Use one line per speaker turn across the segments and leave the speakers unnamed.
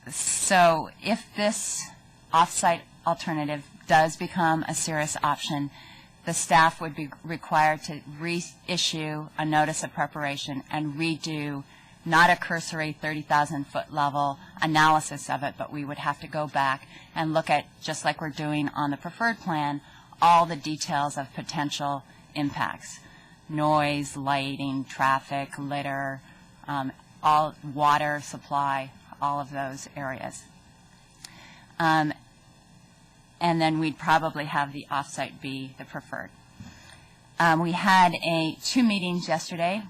So if this off-site alternative does become a serious option, the staff would be required to reissue a notice of preparation and redo not a cursory 30,000-foot level analysis of it, but we would have to go back and look at, just like we're doing on the preferred plan, all the details of potential impacts: noise, lighting, traffic, litter, all water supply, all of those areas. And then we'd probably have the off-site be the preferred. We had two meetings yesterday.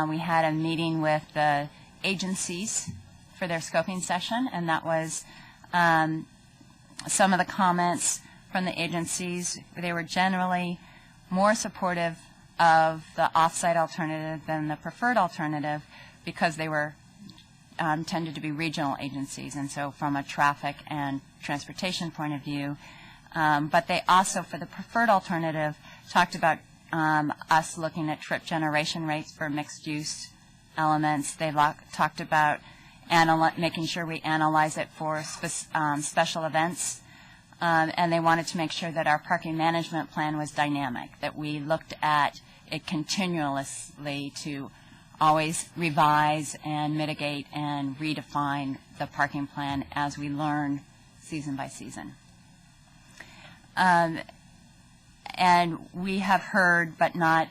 We had a meeting with the agencies for their scoping session, and that was some of the comments from the agencies. They were generally more supportive of the off-site alternative than the preferred alternative because they were tended to be regional agencies, and so from a traffic and transportation point of view. But they also, for the preferred alternative, talked about us looking at trip generation rates for mixed-use elements. They talked about making sure we analyze it for special events. And they wanted to make sure that our parking management plan was dynamic, that we looked at it continuously to always revise and mitigate and redefine the parking plan as we learn season by season. And we have heard, but not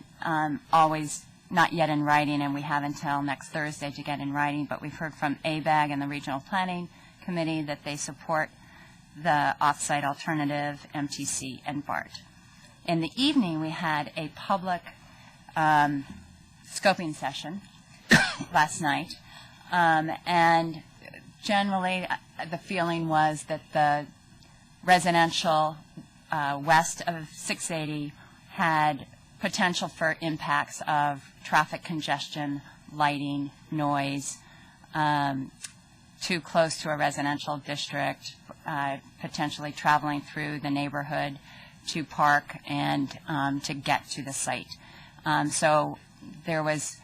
always, not yet in writing, and we have until next Thursday to get in writing, but we've heard from ABAG and the Regional Planning Committee that they support the off-site alternative, MTC, and BART. In the evening, we had a public scoping session last night, and generally the feeling was that the residential west of 680 had potential for impacts of traffic congestion, lighting, noise, too close to a residential district, potentially traveling through the neighborhood to park and to get to the site. So there was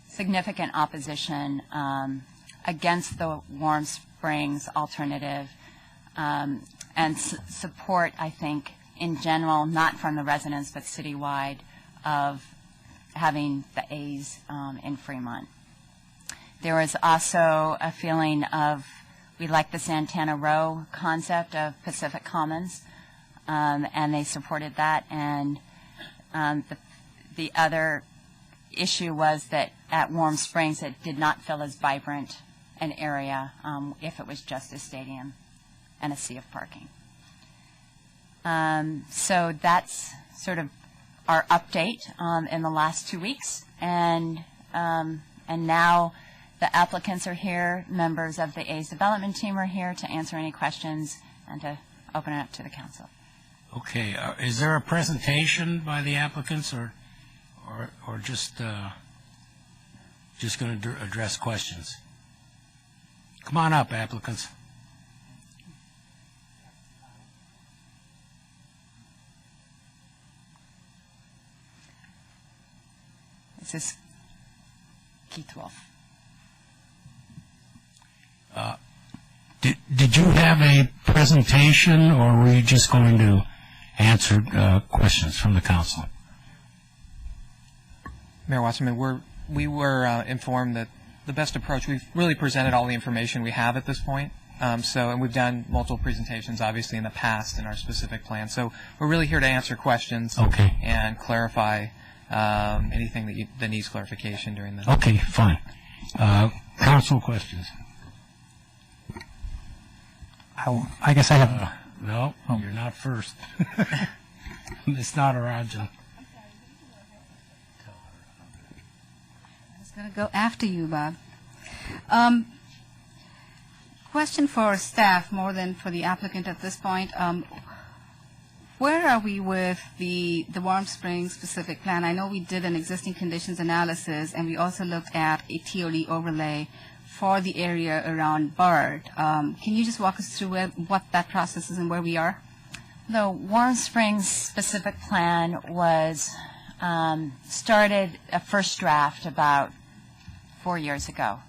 significant opposition against the Warm Springs alternative, and support, I think, in general, not from the residents, but citywide, of having the A's in Fremont. There was also a feeling of, we like the Santana Row concept of Pacific Commons, and they supported that. And the other issue was that at Warm Springs it did not feel as vibrant an area if it was just a stadium and a sea of parking. So that's sort of our update in the last 2 weeks, and now the applicants are here, members of the A's development team are here to answer any questions and to open it up to the council.
Okay, is there a presentation by the applicants, or just going to address questions? Come on up, applicants.
This is Keith Wolf.
Did you have a presentation, or were you just going to answer questions from the council?
Mayor Wasserman, we were informed that the best approach, we've really presented all the information we have at this point. And we've done multiple presentations, obviously, in the past in our specific plan. So we're really here to answer questions and clarify anything that needs clarification during the...
Okay, fine. Council questions?
I guess I have...
No, you're not first. It's not Arajan.
I was going to go after you, Bob. Question for staff more than for the applicant at this point. Where are we with the Warm Springs specific plan? I know we did an existing conditions analysis, and we also looked at a TOD overlay for the area around BART. Can you just walk us through what that process is and where we are?
The Warm Springs specific plan was started a first draft about 4 years ago.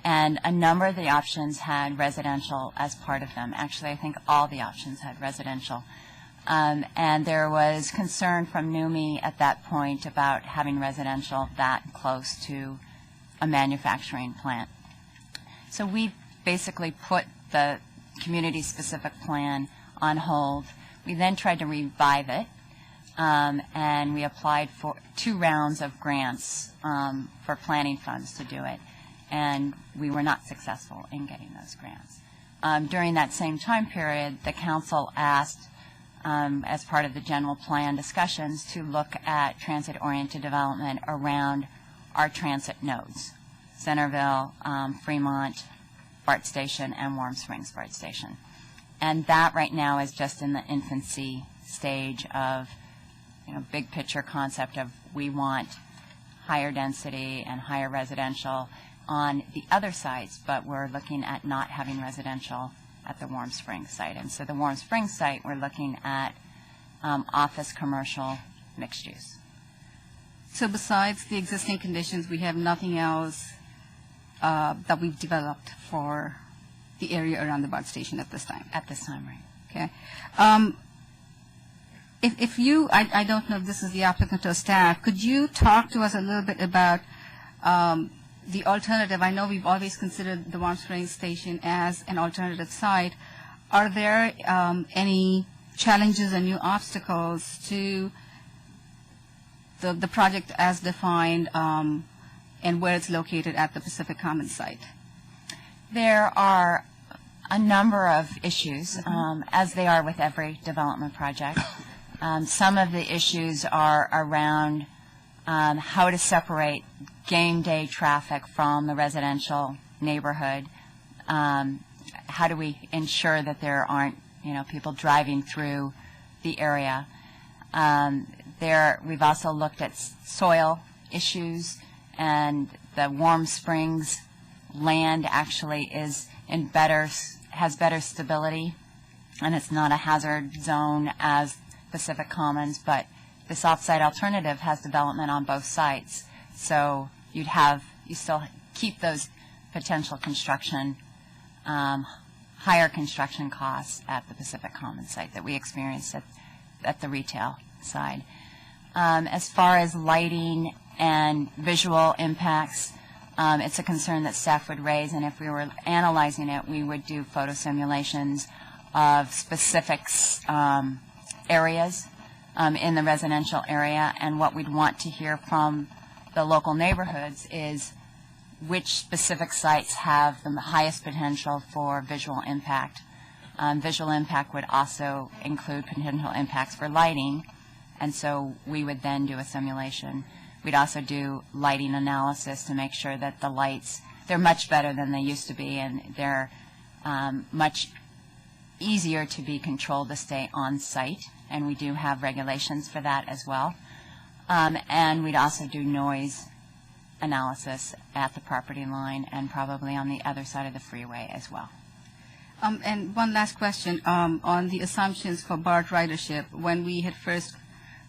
And a number of the options had residential as part of them. Actually, I think all the options had residential. And there was concern from NUMI at that point about having residential that close to a manufacturing plant. So we basically put the community-specific plan on hold. We then tried to revive it, and we applied for 2 rounds of grants for planning funds to do it, and we were not successful in getting those grants. During that same time period, the council asked, as part of the general plan discussions, to look at transit-oriented development around our transit nodes, Centerville, Fremont, BART Station, and Warm Springs BART Station. And that right now is just in the infancy stage of, big picture concept of we want higher density and higher residential on the other sites, but we're looking at not having residential at the Warm Springs site. And so the Warm Springs site, we're looking at office, commercial, mixed use.
So besides the existing conditions, we have nothing else that we've developed for the area around the BART station at this time?
At this time, right.
Okay. If you, I don't know if this is the applicant or staff, could you talk to us a little bit about the alternative? I know we've always considered the Warm Springs station as an alternative site. Are there any challenges or new obstacles to the project as defined and where it's located at the Pacific Commons site?
There are a number of issues, as they are with every development project. Some of the issues are around how to separate game day traffic from the residential neighborhood. How do we ensure that there aren't, people driving through the area? We've also looked at soil issues, and the Warm Springs land actually is has better stability, and it's not a hazard zone as Pacific Commons, but this off-site alternative has development on both sites. So you still keep those potential construction, higher construction costs at the Pacific Commons site that we experienced at the retail side. As far as lighting and visual impacts, it's a concern that staff would raise, and if we were analyzing it, we would do photo simulations of specific areas in the residential area, and what we'd want to hear from the local neighborhoods is which specific sites have the highest potential for visual impact. Visual impact would also include potential impacts for lighting, and so we would then do a simulation. We'd also do lighting analysis to make sure that the lights, they're much better than they used to be, and they're much easier to be controlled to stay on site, and we do have regulations for that as well. And we'd also do noise analysis at the property line and probably on the other side of the freeway as well.
And one last question on the assumptions for BART ridership. When we had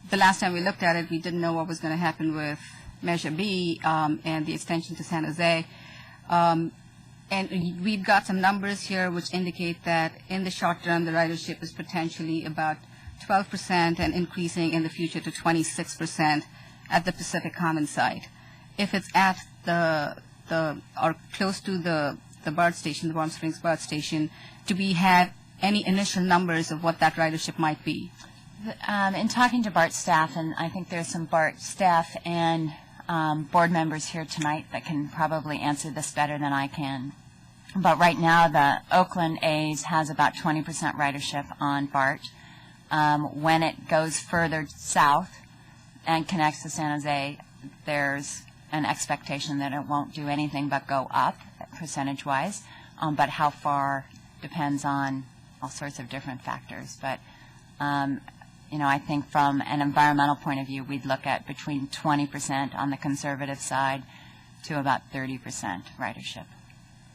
the last time we looked at it, we didn't know what was going to happen with Measure B and the extension to San Jose. And we've got some numbers here which indicate that in the short term, the ridership is potentially about 12% and increasing in the future to 26% at the Pacific Commons site. If it's at or close to the BART station, the Warm Springs BART station, do we have any initial numbers of what that ridership might be?
In talking to BART staff, and I think there's some BART staff and board members here tonight that can probably answer this better than I can. But right now, the Oakland A's has about 20% ridership on BART. When it goes further south and connects to San Jose, there's an expectation that it won't do anything but go up percentage-wise. But how far depends on all sorts of different factors. But I think from an environmental point of view, we'd look at between 20% on the conservative side to about 30% ridership.